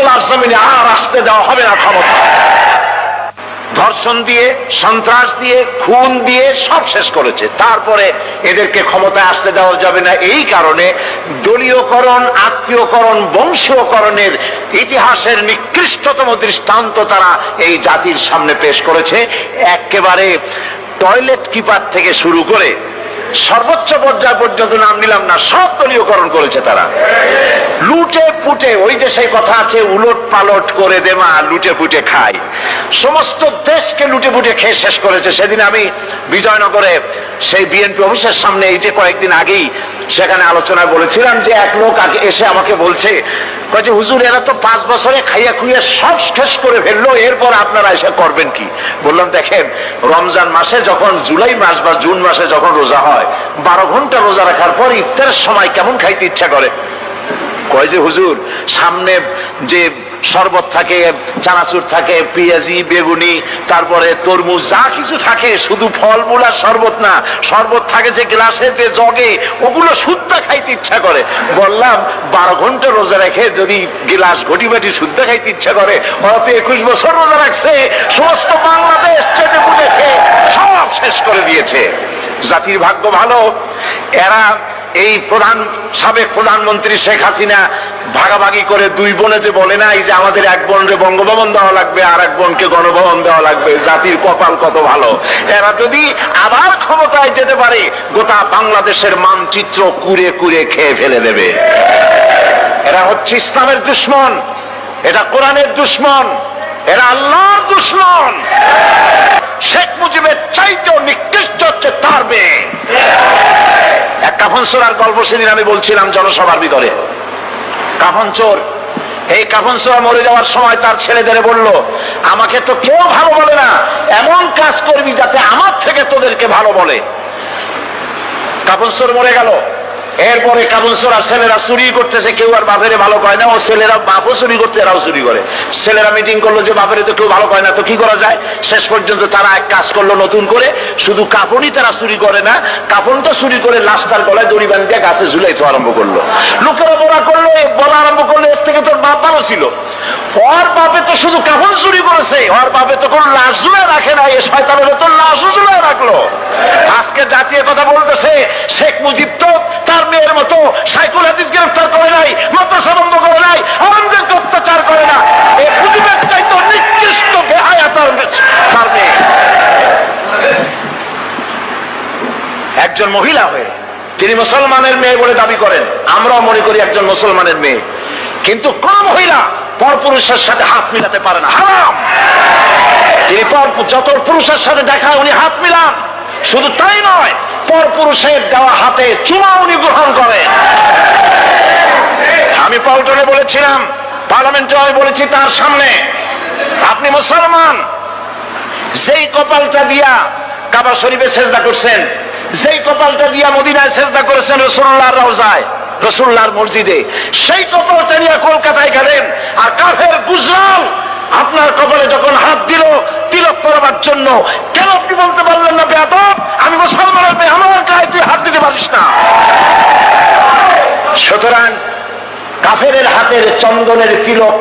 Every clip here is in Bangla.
বাংলার জমিনে আর আসতে দেওয়া হবে না ক্ষমতা। ধর্ষণ দিয়ে, সন্ত্রাস দিয়ে, খুন দিয়ে সব শেষ করেছে। তারপরে এদেরকে ক্ষমতায় আসতে দেওয়া যাবে না, এই কারণে দলীয়করণ, আত্মীয়করণ, বংশীয়করণের ইতিহাসের নিকৃষ্টতম দৃষ্টান্ত তারা এই জাতির সামনে পেশ করেছে। একেবারে টয়লেট কিপার থেকে শুরু করে সর্বোচ্চ পর্যায় পর্যন্ত নাম নিলাম না, সব দলীয়করণ করেছে তারা। লুটে পুটে, ওই যে সেই কথা আছে, উলট পালট করে দেমা লুটে পুটে খায়, সমস্ত দেশকে লুটে পুটে খেয়ে শেষ করেছে। সেদিন আমি বিজয়নগরে সেই বিএনপি অফিসের সামনে, এই যে কয়েকদিন আগেই সেখানে আলোচনায় বলেছিলাম যে এক লোক আগে এসে আমাকে বলছে, হুজুর এরা তো 5 বছরে খাইয়া খুইয়া সব শেষ করে ফেললো, এরপর আপনারা এসে করবেন কি? বললাম দেখেন, রমজান মাসে যখন জুলাই মাস বা জুন মাসে যখন রোজা হয়, 12 ঘন্টা রোজা রাখার পর ইফতারের সময় কেমন খাইতে ইচ্ছা করে? কয় যে হুজুর সামনে যে শরবত থাকে, চানাচুর থাকে, পেঁয়াজি, বেগুনি, তারপরে তরমুজ, যা কিছু থাকে, শুধু ফলমূল আর শরবত না, শরবত থাকে যে গ্লাসে, যে জগে, ওগুলো শুদ্ধ খাইতে ইচ্ছা করে। বললাম 12 ঘন্টা রোজা রেখে যদি গ্লাস ঘটি বাটি শুদ্ধ খাইতে ইচ্ছা করে, ওরা তো 21 বছর রোজা রাখছে, সমস্ত বাংলাদেশ চেটে পুটে খেয়ে সব শেষ করে দিয়েছে। জাতির ভাগ্য ভালো, এরা এই সাবেক প্রধানমন্ত্রী শেখ হাসিনা ভাগাভাগি করে 2 বোনে যে বলে না, এই যে আমাদের এক বোনকে বঙ্গভবন দেওয়া লাগবে আর এক বোনকে গণভবন দেওয়া লাগবে, জাতির কপাল কত ভালো। এরা যদি আবার ক্ষমতায় যেতে পারে, গোটা বাংলাদেশের মানচিত্র কুড়ে কুড়ে খেয়ে ফেলে দেবে। এরা হচ্ছে ইসলামের দুশমন, এটা কোরআনের দুশমন, এরা আল্লাহর দুশমন। শেখ মুজিবের চাইতেও নিকৃষ্ট হচ্ছে তার মেয়ে। এক কাফন চোরার গল্প সেদিন আমি বলছিলাম জনসভার ভিতরে। কাফন চোর, এই কাফন চোর মরে যাওয়ার সময় তার ছেলেদের বলল, আমাকে তো কেউ ভালো বলে না, এমন কাজ করবি যাতে আমার থেকে তোদেরকে ভালো বলে। কাফন চোর মরে গেল। এরপরে কাফন চোর আর ছেলেরা চুরি করতেছে, কেউ আর বাপেরে ভালো কয় না, ও ছেলেরা বাপও চুরি করতে, এরাও চুরি করে। ছেলেরা মিটিং করলো যে বাপেরে তো কেউ ভালো কয় না, তো কি করা যায়? শেষ পর্যন্ত তারা এক কাজ করলো নতুন করে, শুধু কাপড়ই তারা চুরি করে না, কাপড়টা চুরি করে লাশটার গলায় দড়ি বাঁধিয়ে গাছে ঝুলাইতে আরম্ভ করলো। লোকেরা বলা আরম্ভ করলো, এর থেকে তোর বাপ ভালো ছিল। ওর বাপে তো শুধু কাপড় চুরি করেছে, ওর বাপে তো কোনো লাশ ঝুলায় রাখে না, এ শয়তানের তো লাশও ঝুলায় রাখলো। আজকে জাতীয় কথা বলতেছে, শেখ মুজিব তো তার মেয়ের মতো সাইকুল হাদিস গ্রেফতার করে নাই, মাদ্রাসা বন্ধ করে নাই, আলেমদেরকে অত্যাচার করে না। এই মুজিবের চাইতে নিকৃষ্ট বেহায়া তার মেয়ে। একজন মহিলা হয়ে তিনি মুসলমানের মেয়ে বলে দাবি করেন, আমরাও মনে করি একজন মুসলমানের মেয়ে, কিন্তু কোন মহিলা পরপুরুষের সাথে হাত মিলাতে পারে না, হারাম। তিনি যত পুরুষের সাথে দেখায় উনি হাত মিলান, শুধু তাই নয়, পরপুরুষের দেওয়া হাতে চুমা উনি গ্রহণ করেন। আমি পল্টনে বলেছিলাম, পার্লামেন্টে আমি বলেছি তার সামনে, আপনি মুসলমান, যেই কপালটা দিয়া কাবা শরীফে সেজদা করছেন, যেই কপালটা দিয়া মদিনায় সেজদা করেছেন রাসূলুল্লাহর রওজায়, রাসূলুল্লাহর মসজিদে, সেই কপালটা নিয়ে কলকাতায় গেলেন, আর কাফের গুজরাল আপনার কপালে যখন হাত দিল তিলক পরাবার জন্য, কেন আপনি বলতে পারলেন না, বেয়াদব, আমি মুসলমানের মেয়ে, আমার গায়ে তুই হাত দিতে পারিস না? সুতরাং কাফেরের হাতের চন্দনের তিলক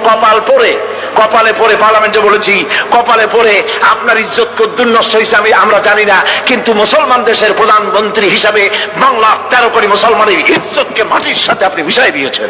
কপালে পরে পার্লামেন্টে বলেছি, কপালে পরে আপনার ইজ্জত কদ্দুর নষ্ট হয়েছে আমরা জানি না, কিন্তু মুসলমান দেশের প্রধানমন্ত্রী হিসাবে বাংলা 13 কোটি মুসলমানের ইজ্জতকে মাটির সাথে আপনি মিশাই দিয়েছেন।